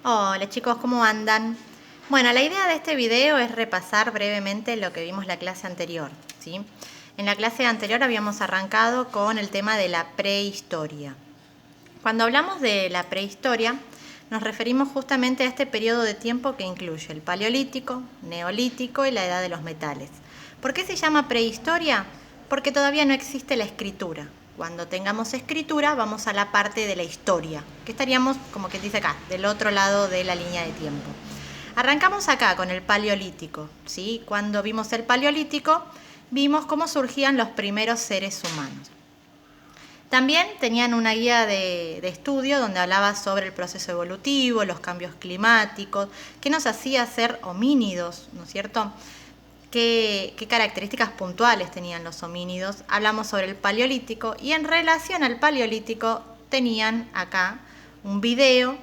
Hola chicos, ¿cómo andan? Bueno, la idea de este video es repasar brevemente lo que vimos la clase anterior, ¿sí? En la clase anterior habíamos arrancado con el tema de la prehistoria. Cuando hablamos de la prehistoria, nos referimos justamente a este periodo de tiempo que incluye el paleolítico, neolítico y la edad de los metales. ¿Por qué se llama prehistoria? Porque todavía no existe la escritura. Cuando tengamos escritura vamos a la parte de la historia, que estaríamos, como que dice acá, del otro lado de la línea de tiempo. Arrancamos acá con el paleolítico, ¿sí? Cuando vimos el paleolítico, vimos cómo surgían los primeros seres humanos. También tenían una guía de estudio donde hablaba sobre el proceso evolutivo, los cambios climáticos, qué nos hacía ser homínidos, ¿no es cierto? ¿Qué características puntuales tenían los homínidos? Hablamos sobre el paleolítico y en relación al paleolítico tenían acá un video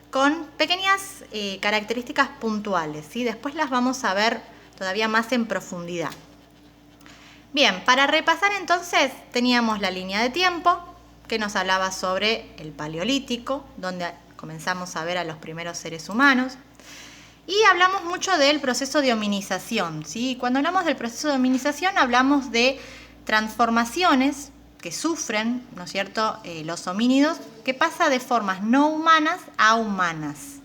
con pequeñas características puntuales, ¿sí? Después las vamos a ver todavía más en profundidad. Bien, para repasar entonces teníamos la línea de tiempo que nos hablaba sobre el paleolítico, donde comenzamos a ver a los primeros seres humanos. Y hablamos mucho del proceso de hominización, ¿sí? Cuando hablamos del proceso de hominización hablamos de transformaciones que sufren, ¿no es cierto?, los homínidos, que pasa de formas no humanas a humanas.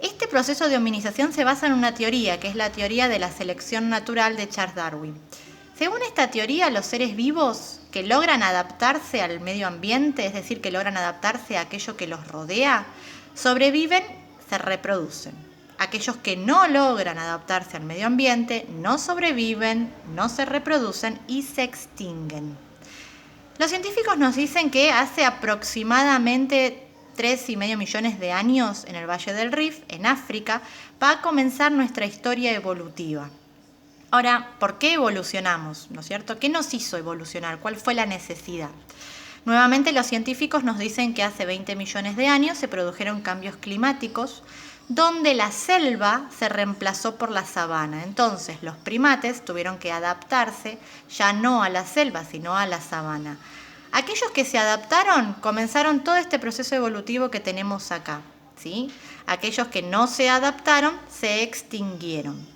Este proceso de hominización se basa en una teoría, que es la teoría de la selección natural de Charles Darwin. Según esta teoría, los seres vivos que logran adaptarse al medio ambiente, es decir, que logran adaptarse a aquello que los rodea, sobreviven, se reproducen. Aquellos que no logran adaptarse al medio ambiente no sobreviven, no se reproducen y se extinguen. Los científicos nos dicen que hace aproximadamente 3,5 millones de años en el Valle del Rift, en África, va a comenzar nuestra historia evolutiva. Ahora, ¿por qué evolucionamos? ¿No es cierto? ¿Qué nos hizo evolucionar? ¿Cuál fue la necesidad? Nuevamente los científicos nos dicen que hace 20 millones de años se produjeron cambios climáticos donde la selva se reemplazó por la sabana. Entonces los primates tuvieron que adaptarse ya no a la selva, sino a la sabana. Aquellos que se adaptaron comenzaron todo este proceso evolutivo que tenemos acá, ¿sí? Aquellos que no se adaptaron se extinguieron.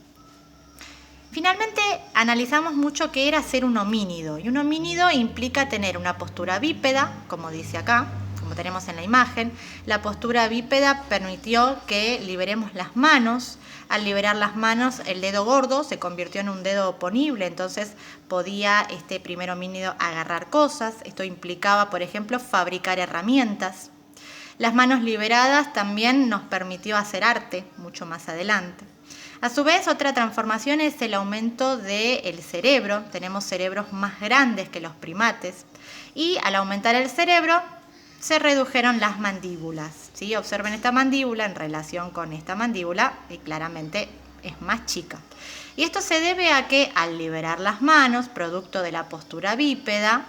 Finalmente, analizamos mucho qué era ser un homínido. Y un homínido implica tener una postura bípeda, como dice acá, como tenemos en la imagen. La postura bípeda permitió que liberemos las manos. Al liberar las manos, el dedo gordo se convirtió en un dedo oponible, entonces podía este primer homínido agarrar cosas. Esto implicaba, por ejemplo, fabricar herramientas. Las manos liberadas también nos permitió hacer arte mucho más adelante. A su vez, otra transformación es el aumento del cerebro. Tenemos cerebros más grandes que los primates. Y al aumentar el cerebro, se redujeron las mandíbulas, ¿sí? Observen esta mandíbula en relación con esta mandíbula y claramente es más chica. Y esto se debe a que al liberar las manos, producto de la postura bípeda,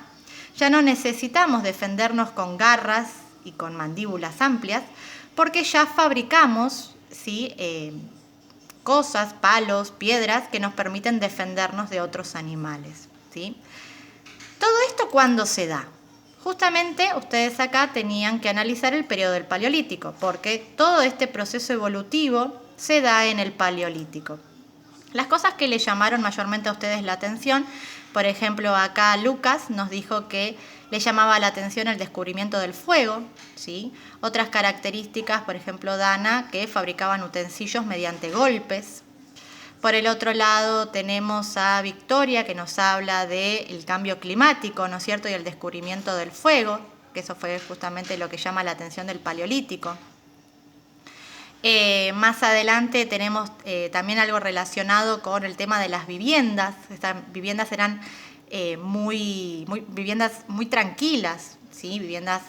ya no necesitamos defendernos con garras y con mandíbulas amplias, porque ya fabricamos, ¿sí?, cosas, palos, piedras que nos permiten defendernos de otros animales, ¿sí? ¿Todo esto cuándo se da? Justamente ustedes acá tenían que analizar el periodo del Paleolítico, porque todo este proceso evolutivo se da en el Paleolítico. Las cosas que le llamaron mayormente a ustedes la atención, por ejemplo, acá Lucas nos dijo que le llamaba la atención el descubrimiento del fuego, ¿sí? Otras características, por ejemplo, Dana, que fabricaban utensilios mediante golpes. Por el otro lado tenemos a Victoria, que nos habla del cambio climático, ¿no es cierto?, y el descubrimiento del fuego, que eso fue justamente lo que llama la atención del Paleolítico. Más adelante tenemos también algo relacionado con el tema de las viviendas. Estas viviendas eran viviendas muy tranquilas, ¿sí? Viviendas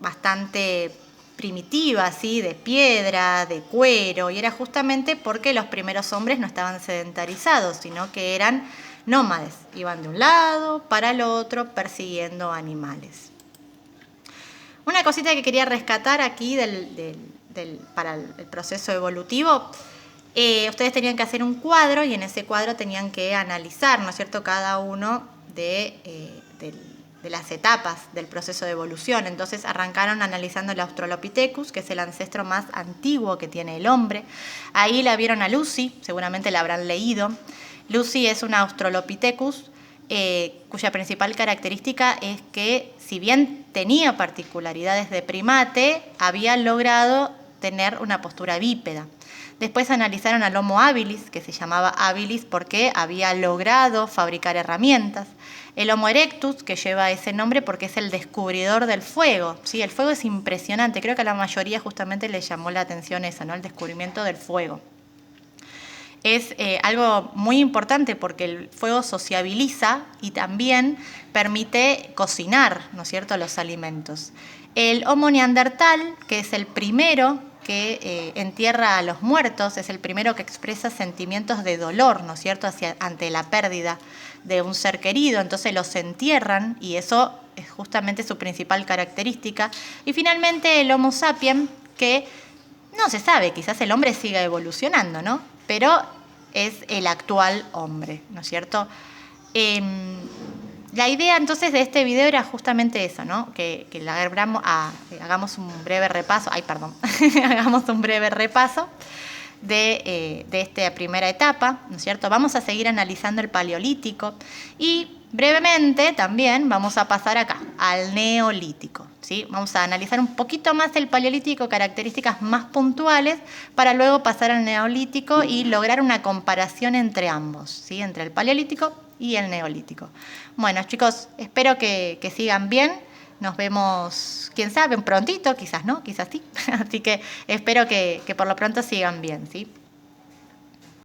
bastante primitivas, ¿sí?, de piedra, de cuero, y era justamente porque los primeros hombres no estaban sedentarizados, sino que eran nómades, iban de un lado para el otro persiguiendo animales. Una cosita que quería rescatar aquí para el proceso evolutivo, ustedes tenían que hacer un cuadro y en ese cuadro tenían que analizar, ¿no es cierto?, cada uno de las etapas del proceso de evolución. Entonces arrancaron analizando el Australopithecus, que es el ancestro más antiguo que tiene el hombre. Ahí la vieron a Lucy, seguramente la habrán leído. Lucy es una Australopithecus cuya principal característica es que, si bien tenía particularidades de primate, había logrado tener una postura bípeda. Después analizaron al Homo habilis, que se llamaba habilis porque había logrado fabricar herramientas. El Homo erectus, que lleva ese nombre porque es el descubridor del fuego. ¿Sí? El fuego es impresionante, creo que a la mayoría justamente le llamó la atención eso, ¿no? El descubrimiento del fuego. Es algo muy importante porque el fuego sociabiliza y también permite cocinar, ¿no es cierto?, los alimentos. El Homo neandertal, que es el primero que entierra a los muertos, es el primero que expresa sentimientos de dolor, ¿no es cierto?, ante la pérdida de un ser querido, entonces los entierran y eso es justamente su principal característica. Y finalmente el Homo sapiens, que no se sabe, quizás el hombre siga evolucionando, ¿no?, pero es el actual hombre, ¿no es cierto? La idea entonces de este video era justamente eso, ¿no? Que hagamos un breve repaso, hagamos un breve repaso de esta primera etapa, ¿no es cierto? Vamos a seguir analizando el Paleolítico y brevemente también vamos a pasar acá, al Neolítico, ¿sí? Vamos a analizar un poquito más el Paleolítico, características más puntuales, para luego pasar al Neolítico y lograr una comparación entre ambos, ¿sí? Entre el Paleolítico y el Neolítico. Bueno, chicos, espero que sigan bien. Nos vemos, quién sabe, prontito, quizás no, quizás sí. Así que espero que por lo pronto sigan bien, ¿sí?